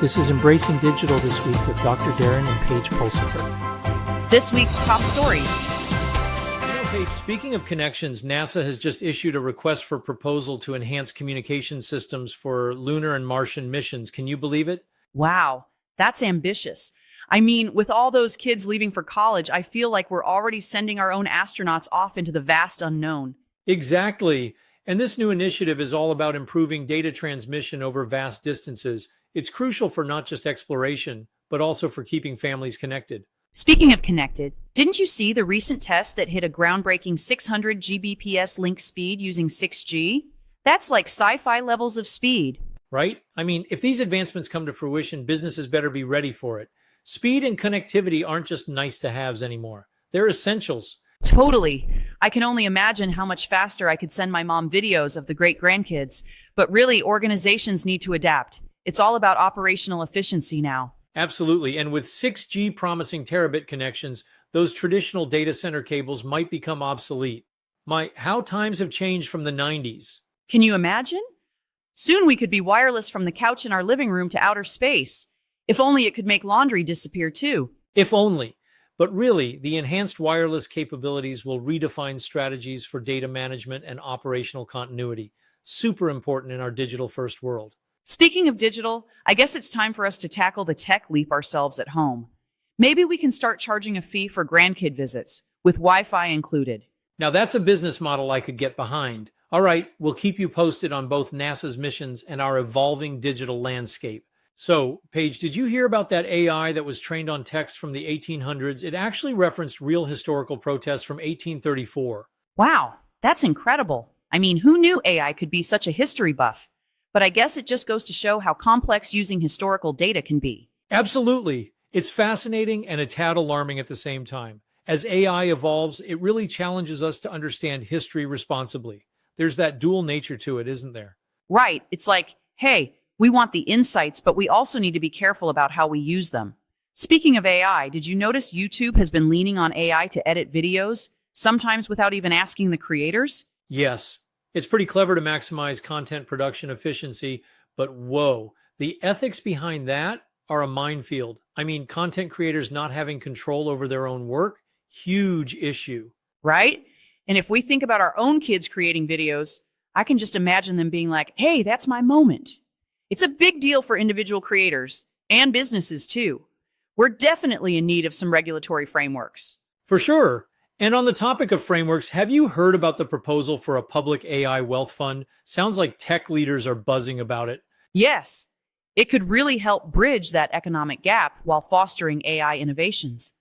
This is Embracing Digital This Week with Dr. Darren and Paige Pulsifer. This week's top stories. Paige, speaking of connections, NASA has just issued a request for proposal to enhance communication systems for lunar and Martian missions. Can you believe it? Wow, that's ambitious. I mean, with all those kids leaving for college, I feel like we're already sending our own astronauts off into the vast unknown. Exactly. And this new initiative is all about improving data transmission over vast distances. It's crucial for not just exploration, but also for keeping families connected. Speaking of connected, didn't you see the recent test that hit a groundbreaking 600 Gbps link speed using 6G? That's like sci-fi levels of speed. Right? I mean, if these advancements come to fruition, businesses better be ready for it. Speed and connectivity aren't just nice to haves anymore. They're essentials. Totally. I can only imagine how much faster I could send my mom videos of the great-grandkids. But really, organizations need to adapt. It's all about operational efficiency now. Absolutely. And with 6G promising terabit connections, those traditional data center cables might become obsolete. How times have changed from the 90s. Can you imagine? Soon we could be wireless from the couch in our living room to outer space. If only it could make laundry disappear too. If only. But really, the enhanced wireless capabilities will redefine strategies for data management and operational continuity. Super important in our digital-first world. Speaking of digital, I guess it's time for us to tackle the tech leap ourselves at home. Maybe we can start charging a fee for grandkid visits, with Wi-Fi included. Now that's a business model I could get behind. All right, we'll keep you posted on both NASA's missions and our evolving digital landscape. So, Paige, did you hear about that AI that was trained on text from the 1800s? It actually referenced real historical protests from 1834. Wow, that's incredible. I mean, who knew AI could be such a history buff? But I guess it just goes to show how complex using historical data can be. Absolutely. It's fascinating and a tad alarming at the same time. As AI evolves, it really challenges us to understand history responsibly. There's that dual nature to it, isn't there? Right. It's like, hey, we want the insights, but we also need to be careful about how we use them. Speaking of AI, did you notice YouTube has been leaning on AI to edit videos, sometimes without even asking the creators? Yes. It's pretty clever to maximize content production efficiency, but whoa, the ethics behind that are a minefield. I mean, content creators not having control over their own work, huge issue. Right? And if we think about our own kids creating videos, I can just imagine them being like, hey, that's my moment. It's a big deal for individual creators and businesses too. We're definitely in need of some regulatory frameworks. For sure. And on the topic of frameworks, have you heard about the proposal for a public AI wealth fund? Sounds like tech leaders are buzzing about it. Yes, it could really help bridge that economic gap while fostering AI innovations.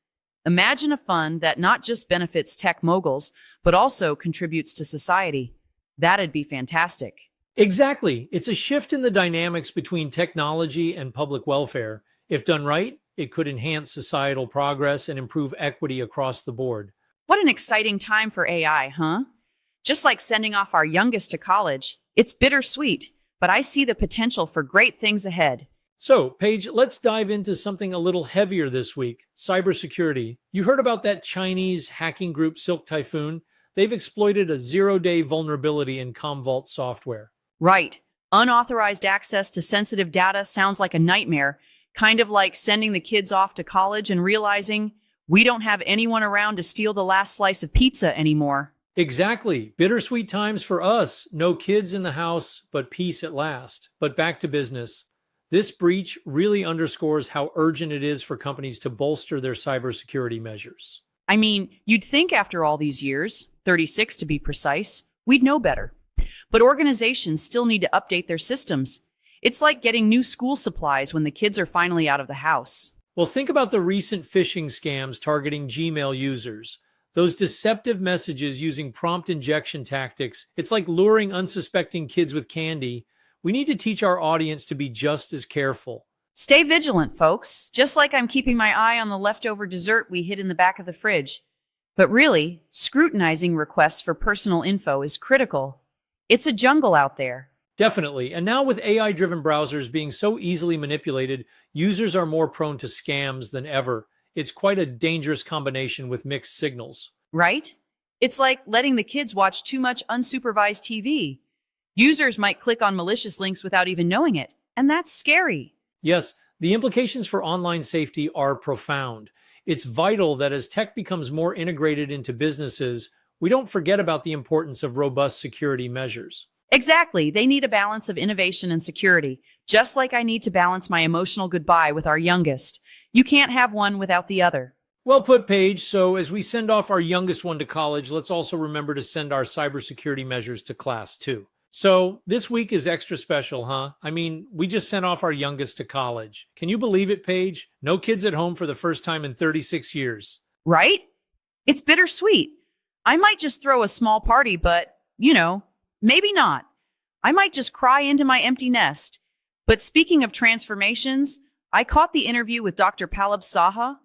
Imagine a fund that not just benefits tech moguls, but also contributes to society. That'd be fantastic. Exactly. It's a shift in the dynamics between technology and public welfare. If done right, it could enhance societal progress and improve equity across the board. What an exciting time for AI, huh? Just like sending off our youngest to college, it's bittersweet, but I see the potential for great things ahead. So, Paige, let's dive into something a little heavier this week, cybersecurity. You heard about that Chinese hacking group Silk Typhoon? They've exploited a zero-day vulnerability in Commvault software. Right. Unauthorized access to sensitive data sounds like a nightmare, kind of like sending the kids off to college and realizing we don't have anyone around to steal the last slice of pizza anymore. Exactly. Bittersweet times for us. No kids in the house, but peace at last. But back to business. This breach really underscores how urgent it is for companies to bolster their cybersecurity measures. I mean, you'd think after all these years, 36 to be precise, we'd know better. But organizations still need to update their systems. It's like getting new school supplies when the kids are finally out of the house. Well, think about the recent phishing scams targeting Gmail users. Those deceptive messages using prompt injection tactics, it's like luring unsuspecting kids with candy. We need to teach our audience to be just as careful. Stay vigilant, folks, just like I'm keeping my eye on the leftover dessert we hid in the back of the fridge. But really, scrutinizing requests for personal info is critical. It's a jungle out there. Definitely. And now with AI-driven browsers being so easily manipulated, users are more prone to scams than ever. It's quite a dangerous combination with mixed signals. Right? It's like letting the kids watch too much unsupervised TV. Users might click on malicious links without even knowing it, and that's scary. Yes, The implications for online safety are profound. It's vital that as tech becomes more integrated into businesses, we don't forget about the importance of robust security measures. Exactly. They need a balance of innovation and security, just like I need to balance my emotional goodbye with our youngest. You can't have one without the other. Well put, Paige. So as we send off our youngest one to college, let's also remember to send our cybersecurity measures to class too. So this week is extra special, huh? I mean, we just sent off our youngest to college. Can you believe it, Paige? No kids at home for the first time in 36 years. Right? It's bittersweet. I might just throw a small party, but, maybe not. I might just cry into my empty nest. But speaking of transformations, I caught the interview with Dr. Palab Saha.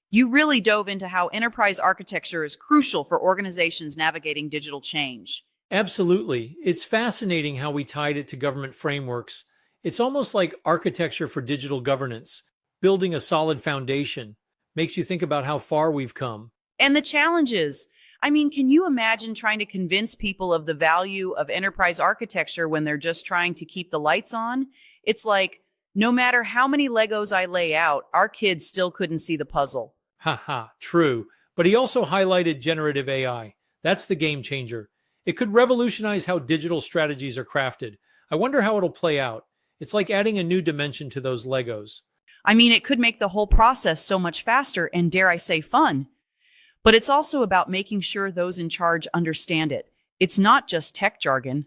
You really dove into how enterprise architecture is crucial for organizations navigating digital change. Absolutely. It's fascinating how we tied it to government frameworks. It's almost like architecture for digital governance, building a solid foundation. Makes you think about how far we've come. And the challenges. I mean, can you imagine trying to convince people of the value of enterprise architecture when they're just trying to keep the lights on? It's like, no matter how many Legos I lay out, our kids still couldn't see the puzzle. Haha, true. But he also highlighted generative AI. That's the game changer. It could revolutionize how digital strategies are crafted. I wonder how it'll play out. It's like adding a new dimension to those Legos. I mean, it could make the whole process so much faster and, dare I say, fun. But it's also about making sure those in charge understand it. It's not just tech jargon.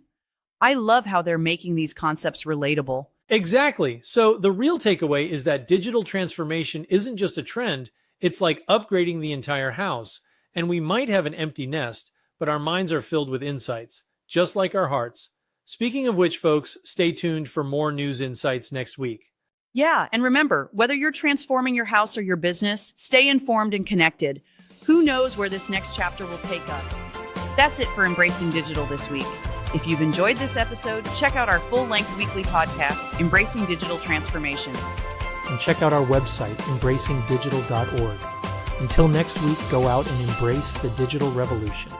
I love how they're making these concepts relatable. Exactly. So the real takeaway is that digital transformation isn't just a trend. It's like upgrading the entire house. And we might have an empty nest, but our minds are filled with insights, just like our hearts. Speaking of which, folks, stay tuned for more news insights next week. Yeah, and remember, whether you're transforming your house or your business, stay informed and connected. Who knows where this next chapter will take us? That's it for Embracing Digital this week. If you've enjoyed this episode, check out our full-length weekly podcast, Embracing Digital Transformation. And check out our website, embracingdigital.org. Until next week, go out and embrace the digital revolution.